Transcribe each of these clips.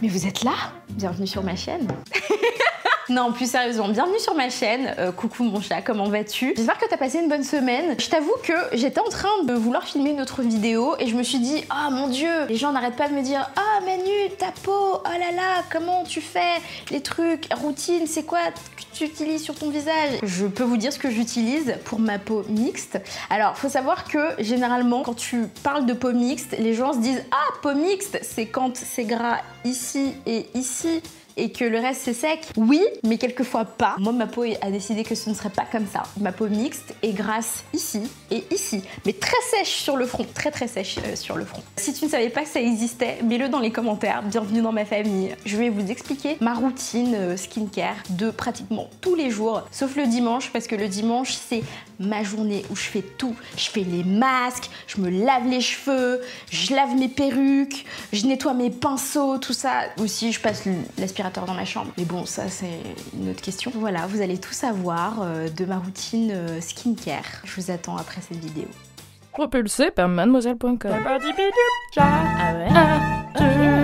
Mais vous êtes là? Bienvenue sur ma chaîne. Non, plus sérieusement, bienvenue sur ma chaîne. Coucou mon chat, comment vas-tu? J'espère que t'as passé une bonne semaine. Je t'avoue que j'étais en train de vouloir filmer une autre vidéo et je me suis dit, ah mon dieu, les gens n'arrêtent pas de me dire, ah Manu, ta peau, oh là là, comment tu fais les trucs, routine, c'est quoi que tu utilises sur ton visage? Je peux vous dire ce que j'utilise pour ma peau mixte. Alors, faut savoir que généralement, quand tu parles de peau mixte, les gens se disent, ah, peau mixte, c'est quand c'est gras ici et ici, et que le reste c'est sec. Oui, mais quelquefois pas. Moi, ma peau a décidé que ce ne serait pas comme ça. Ma peau mixte est grasse ici et ici, mais très sèche sur le front, très sèche sur le front. Si tu ne savais pas que ça existait, mets-le dans les commentaires. Bienvenue dans ma famille. Je vais vous expliquer ma routine skincare de pratiquement tous les jours, sauf le dimanche, parce que le dimanche c'est ma journée où je fais tout. Je fais les masques, je me lave les cheveux, je lave mes perruques, je nettoie mes pinceaux, tout ça. Aussi, je passe l'aspirateur dans ma chambre. Mais bon, ça c'est une autre question. Voilà, vous allez tout savoir de ma routine skincare. Je vous attends après cette vidéo. Propulsé par mademoiselle.com.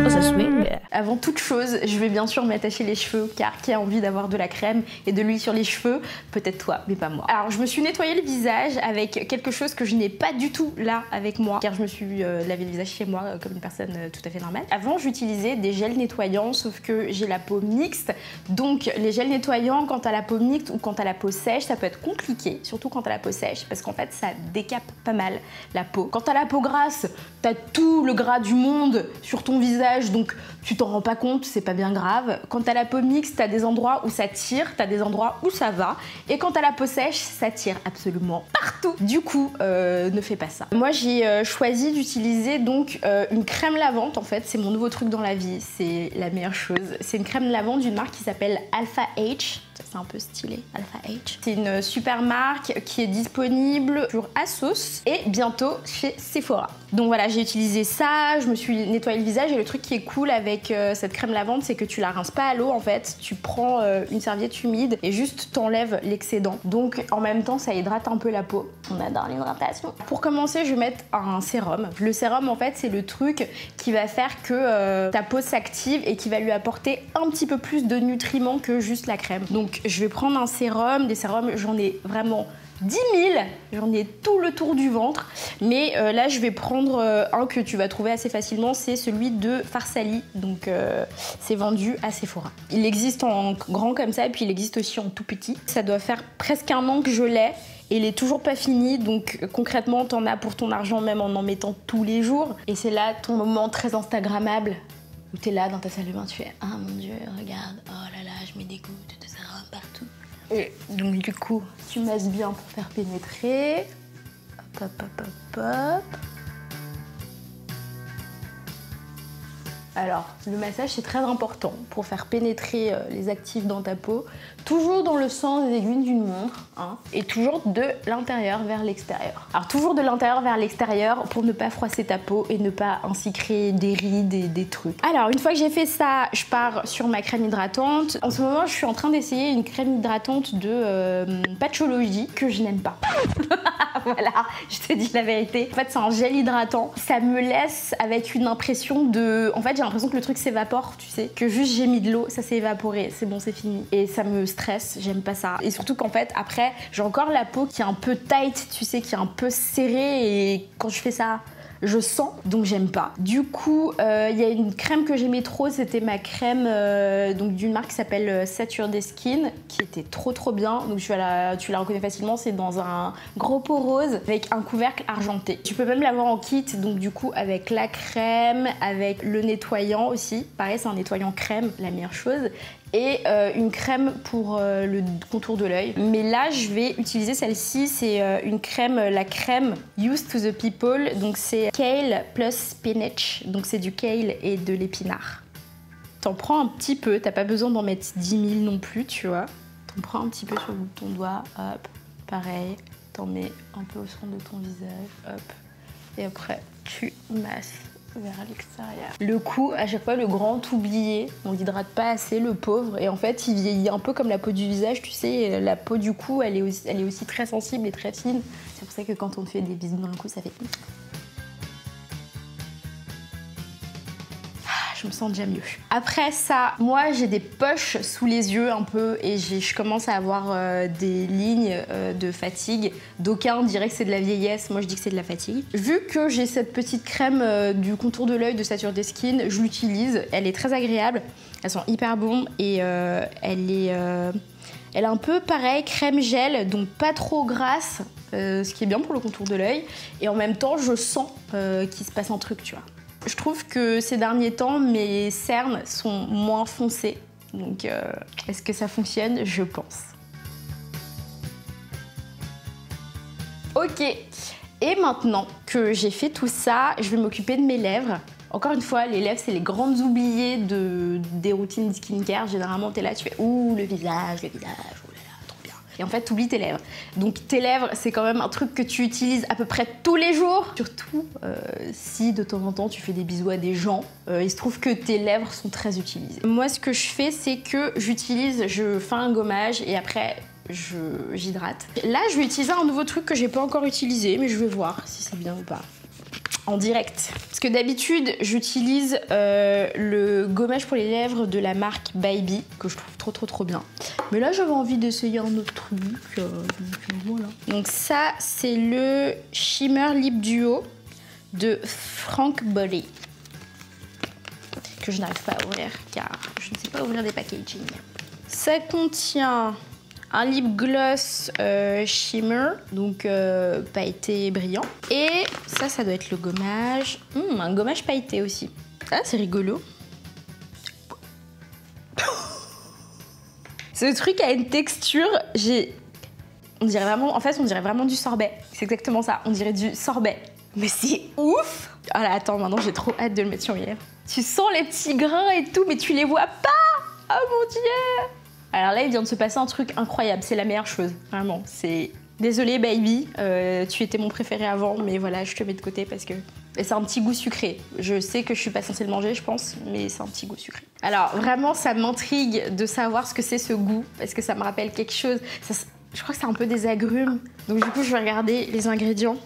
Ça swing. Avant toute chose, je vais bien sûr m'attacher les cheveux, car qui a envie d'avoir de la crème et de l'huile sur les cheveux? Peut-être toi, mais pas moi. Alors, je me suis nettoyé le visage avec quelque chose que je n'ai pas du tout là avec moi, car je me suis lavé le visage chez moi comme une personne tout à fait normale. Avant, j'utilisais des gels nettoyants, sauf que j'ai la peau mixte, donc les gels nettoyants, quand t'as la peau mixte ou quand t'as la peau sèche, ça peut être compliqué, surtout quand t'as la peau sèche, parce qu'en fait, ça décape pas mal la peau. Quand t'as la peau grasse, t'as tout le gras du monde sur ton visage, donc tu t'en rends pas compte, c'est pas bien grave. Quand t'as la peau mixte, t'as des endroits où ça tire, t'as des endroits où ça va. Et quand t'as la peau sèche, ça tire absolument partout. Du coup, ne fais pas ça. Moi, j'ai choisi d'utiliser donc une crème lavante. En fait, c'est mon nouveau truc dans la vie. C'est la meilleure chose. C'est une crème lavante d'une marque qui s'appelle Alpha H. C'est un peu stylé, Alpha H. C'est une super marque qui est disponible sur ASOS et bientôt chez Sephora. Donc voilà, j'ai utilisé ça, je me suis nettoyé le visage et le truc qui est cool avec cette crème lavante, c'est que tu la rinces pas à l'eau en fait. Tu prends une serviette humide et juste t'enlèves l'excédent. Donc en même temps, ça hydrate un peu la peau. On adore l'hydratation. Pour commencer, je vais mettre un sérum. Le sérum en fait, c'est le truc qui va faire que ta peau s'active et qui va lui apporter un petit peu plus de nutriments que juste la crème. Donc je vais prendre un sérum, des sérums, j'en ai vraiment 10 000, j'en ai tout le tour du ventre, mais là je vais prendre un que tu vas trouver assez facilement, c'est celui de Farsali, donc c'est vendu à Sephora. Il existe en grand comme ça et puis il existe aussi en tout petit. Ça doit faire presque un an que je l'ai et il est toujours pas fini, donc concrètement t'en as pour ton argent même en mettant tous les jours. Et c'est là ton moment très instagrammable où t'es là dans ta salle de bain, tu fais ah mon dieu regarde, oh là là je mets des gouttes de sérum partout. Et donc du coup, tu masses bien pour faire pénétrer. Hop, hop, hop, hop, hop. Alors, le massage, c'est très important pour faire pénétrer les actifs dans ta peau. Toujours dans le sens des aiguilles d'une montre, hein, et toujours de l'intérieur vers l'extérieur. Alors, toujours de l'intérieur vers l'extérieur pour ne pas froisser ta peau et ne pas ainsi créer des rides et des trucs. Alors, une fois que j'ai fait ça, je pars sur ma crème hydratante. En ce moment, je suis en train d'essayer une crème hydratante de Patchology que je n'aime pas. Voilà, je te dis la vérité. En fait, c'est un gel hydratant. Ça me laisse avec une impression de... En fait, j'ai l'impression que le truc s'évapore, tu sais. Que juste j'ai mis de l'eau, ça s'est évaporé, c'est bon, c'est fini. Et ça me stresse, j'aime pas ça. Et surtout qu'en fait, après, j'ai encore la peau qui est un peu tight, tu sais, qui est un peu serrée. Et quand je fais ça, je sens, donc j'aime pas. Du coup, il y a une crème que j'aimais trop, c'était ma crème donc d'une marque qui s'appelle Saturday Skin, qui était trop bien. Donc tu la reconnais facilement, c'est dans un gros pot rose avec un couvercle argenté. Tu peux même l'avoir en kit, donc du coup avec la crème, avec le nettoyant aussi. Pareil, c'est un nettoyant crème, la meilleure chose. Et une crème pour le contour de l'œil. Mais là, je vais utiliser celle-ci. C'est une crème, la crème Used to the People. Donc c'est kale plus spinach. Donc c'est du kale et de l'épinard. T'en prends un petit peu. T'as pas besoin d'en mettre 10 000 non plus, tu vois. T'en prends un petit peu sur le bout de ton doigt. Hop, pareil. T'en mets un peu au centre de ton visage. Hop. Et après, tu masses vers l'extérieur. Le cou, à chaque fois, le grand oublié, on l'hydrate pas assez, le pauvre, et en fait, il vieillit un peu comme la peau du visage, tu sais, la peau du cou, elle est aussi très sensible et très fine. C'est pour ça que quand on te fait des bisous dans le cou, ça fait... je me sens déjà mieux. Après ça, moi j'ai des poches sous les yeux un peu et je commence à avoir des lignes de fatigue. D'aucuns diraient que c'est de la vieillesse, moi je dis que c'est de la fatigue. Vu que j'ai cette petite crème du contour de l'œil de Sature des Skin, je l'utilise, elle est très agréable, elles sont hyper bonnes et elle est un peu pareil, crème gel, donc pas trop grasse, ce qui est bien pour le contour de l'œil. Et en même temps, je sens qu'il se passe un truc, tu vois. Je trouve que ces derniers temps, mes cernes sont moins foncées. Donc, est-ce que ça fonctionne? Je pense. Ok. Et maintenant que j'ai fait tout ça, je vais m'occuper de mes lèvres. Encore une fois, les lèvres, c'est les grandes oubliées des routines skincare. Généralement, t'es là, tu fais ouh, le visage, oh là là, trop bien. Et en fait, t'oublies tes lèvres. Donc tes lèvres, c'est quand même un truc que tu utilises à peu près tous les jours. Surtout si de temps en temps, tu fais des bisous à des gens. Il se trouve que tes lèvres sont très utilisées. Moi, ce que je fais, c'est que je fais un gommage et après, j'hydrate. Là, je vais utiliser un nouveau truc que j'ai pas encore utilisé, mais je vais voir si c'est bien ou pas. En direct. Parce que d'habitude, j'utilise le gommage pour les lèvres de la marque Baby, que je trouve trop bien. Mais là, j'avais envie d'essayer un autre truc, donc voilà. Donc ça, c'est le Shimmer Lip Duo de Frank Body, que je n'arrive pas à ouvrir, car je ne sais pas ouvrir des packaging. Ça contient un lip gloss shimmer, donc pailleté brillant. Et ça doit être le gommage. Un gommage pailleté aussi. Ah, c'est rigolo. Ce truc a une texture, on dirait vraiment du sorbet. C'est exactement ça, on dirait du sorbet. Mais c'est ouf! Ah là, attends, maintenant j'ai trop hâte de le mettre sur mes lèvres. Tu sens les petits grains et tout, mais tu les vois pas! Oh mon Dieu! Alors là, il vient de se passer un truc incroyable, c'est la meilleure chose, vraiment. Désolée Baby, tu étais mon préféré avant, mais voilà, je te mets de côté parce que c'est un petit goût sucré. Je sais que je suis pas censée le manger, je pense, mais c'est un petit goût sucré. Alors vraiment, ça m'intrigue de savoir ce que c'est ce goût, parce que ça me rappelle quelque chose. Je crois que c'est un peu des agrumes, donc du coup, je vais regarder les ingrédients.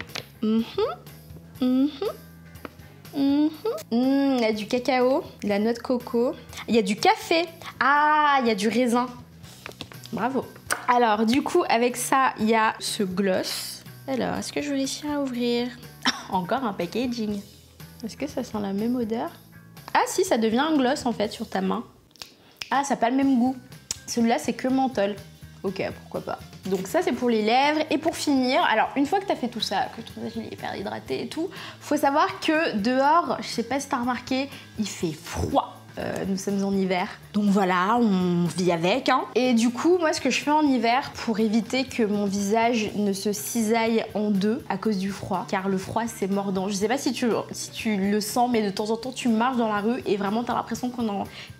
Il y a du cacao, de la noix de coco, il y a du café, ah, il y a du raisin. Bravo. Alors du coup, avec ça, il y a ce gloss. Alors, est-ce que je vais réussir à ouvrir? Encore un packaging. Est-ce que ça sent la même odeur? Ah si, ça devient un gloss en fait sur ta main. Ah, ça n'a pas le même goût. Celui-là, c'est que menthol. Ok, pourquoi pas. Donc ça, c'est pour les lèvres. Et pour finir, alors une fois que tu as fait tout ça, que ton visage est hyper hydraté et tout, faut savoir que dehors, je sais pas si tu as remarqué, il fait froid. Nous sommes en hiver. Donc voilà, on vit avec. Hein. Et du coup, moi, ce que je fais en hiver pour éviter que mon visage ne se cisaille en deux à cause du froid, car le froid, c'est mordant. Je sais pas si tu le sens, mais de temps en temps, tu marches dans la rue et vraiment, tu as l'impression qu'il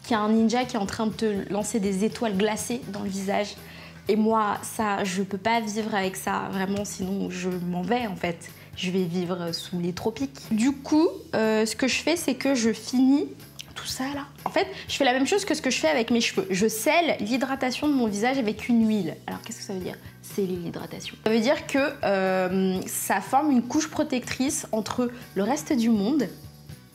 y a un ninja qui est en train de te lancer des étoiles glacées dans le visage. Et moi, ça, je peux pas vivre avec ça, vraiment, sinon je m'en vais en fait. Je vais vivre sous les tropiques. Du coup, ce que je fais, c'est que je finis tout ça là. En fait, je fais la même chose que ce que je fais avec mes cheveux. Je scelle l'hydratation de mon visage avec une huile. Alors, qu'est-ce que ça veut dire? Sceller l'hydratation. Ça veut dire que ça forme une couche protectrice entre le reste du monde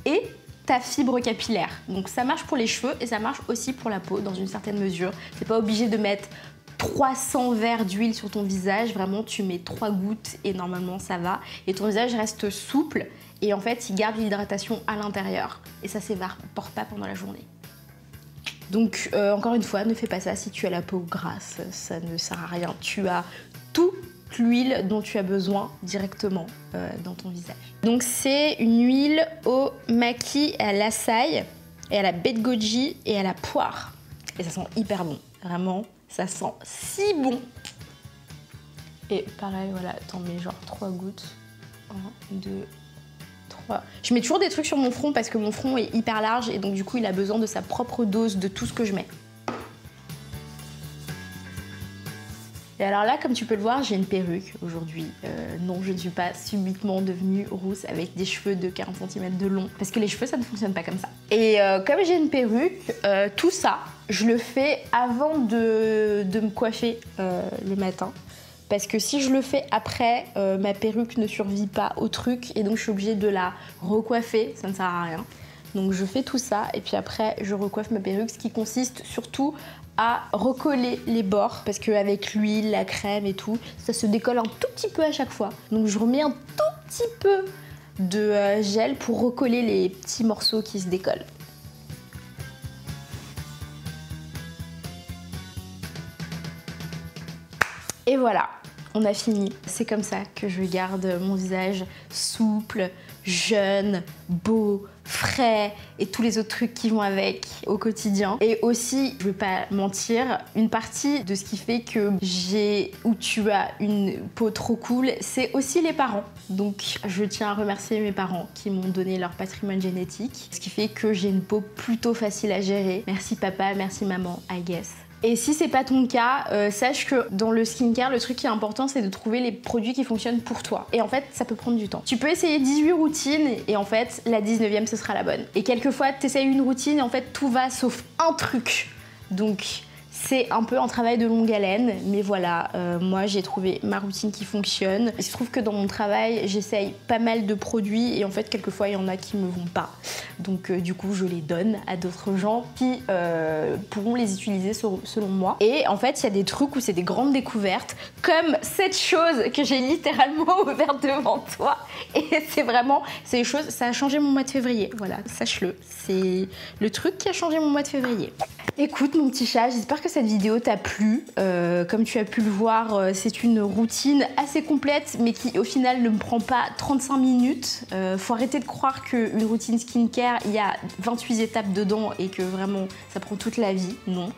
et ta fibre capillaire. Donc, ça marche pour les cheveux et ça marche aussi pour la peau dans une certaine mesure. T'es pas obligé de mettre 300 verres d'huile sur ton visage, vraiment tu mets 3 gouttes et normalement ça va. Et ton visage reste souple et en fait il garde l'hydratation à l'intérieur et ça s'évapore pas pendant la journée. Donc encore une fois, ne fais pas ça si tu as la peau grasse, ça ne sert à rien. Tu as toute l'huile dont tu as besoin directement dans ton visage. Donc c'est une huile au maki, à l'açaï et à la baie de goji et à la poire. Et ça sent hyper bon, vraiment. Ça sent si bon. Et pareil, voilà, t'en mets genre 3 gouttes. 1, 2, 3. Je mets toujours des trucs sur mon front parce que mon front est hyper large et donc du coup il a besoin de sa propre dose de tout ce que je mets. Et alors là, comme tu peux le voir, j'ai une perruque aujourd'hui. Non, je ne suis pas subitement devenue rousse avec des cheveux de 40 cm de long. Parce que les cheveux, ça ne fonctionne pas comme ça. Et comme j'ai une perruque, tout ça, je le fais avant de me coiffer le matin. Parce que si je le fais après, ma perruque ne survit pas au truc. Et donc je suis obligée de la recoiffer, ça ne sert à rien. Donc je fais tout ça et puis après je recoiffe ma perruque, ce qui consiste surtout à recoller les bords parce qu'avec l'huile, la crème et tout, ça se décolle un tout petit peu à chaque fois. Donc je remets un tout petit peu de gel pour recoller les petits morceaux qui se décollent. Et voilà, on a fini. C'est comme ça que je garde mon visage souple, jeune, beau, frais et tous les autres trucs qui vont avec au quotidien. Et aussi, je vais pas mentir, une partie de ce qui fait que tu as une peau trop cool, c'est aussi les parents. Donc je tiens à remercier mes parents qui m'ont donné leur patrimoine génétique, ce qui fait que j'ai une peau plutôt facile à gérer. Merci papa, merci maman, I guess. Et si c'est pas ton cas, sache que dans le skincare, le truc qui est important, c'est de trouver les produits qui fonctionnent pour toi. Et en fait, ça peut prendre du temps. Tu peux essayer 18 routines et en fait, la 19e, ce sera la bonne. Et quelquefois, t'essayes une routine et en fait, tout va sauf un truc. Donc, c'est un peu un travail de longue haleine, mais voilà, moi j'ai trouvé ma routine qui fonctionne. Il se trouve que dans mon travail, j'essaye pas mal de produits et en fait, quelquefois, il y en a qui me vont pas. Donc du coup, je les donne à d'autres gens qui pourront les utiliser selon moi. Et en fait, il y a des trucs où c'est des grandes découvertes, comme cette chose que j'ai littéralement ouverte devant toi. Et c'est vraiment, c'est des choses, ça a changé mon mois de février. Voilà, sache-le, c'est le truc qui a changé mon mois de février. Écoute mon petit chat, j'espère que cette vidéo t'a plu. Comme tu as pu le voir, c'est une routine assez complète mais qui au final ne me prend pas 35 minutes. Faut arrêter de croire qu'une routine skincare, il y a 28 étapes dedans et que vraiment ça prend toute la vie. Non.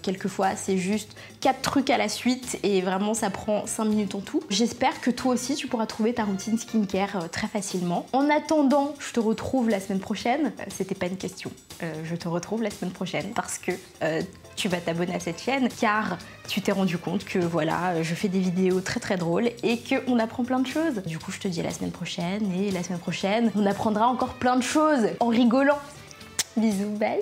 Quelquefois c'est juste 4 trucs à la suite et vraiment ça prend 5 minutes en tout. J'espère que toi aussi tu pourras trouver ta routine skincare très facilement. En attendant, je te retrouve la semaine prochaine. C'était pas une question. Je te retrouve la semaine prochaine parce que tu vas t'abonner à cette chaîne car tu t'es rendu compte que voilà, je fais des vidéos très très drôles et qu'on apprend plein de choses. Du coup, je te dis à la semaine prochaine et la semaine prochaine, on apprendra encore plein de choses en rigolant. Bisous, bye!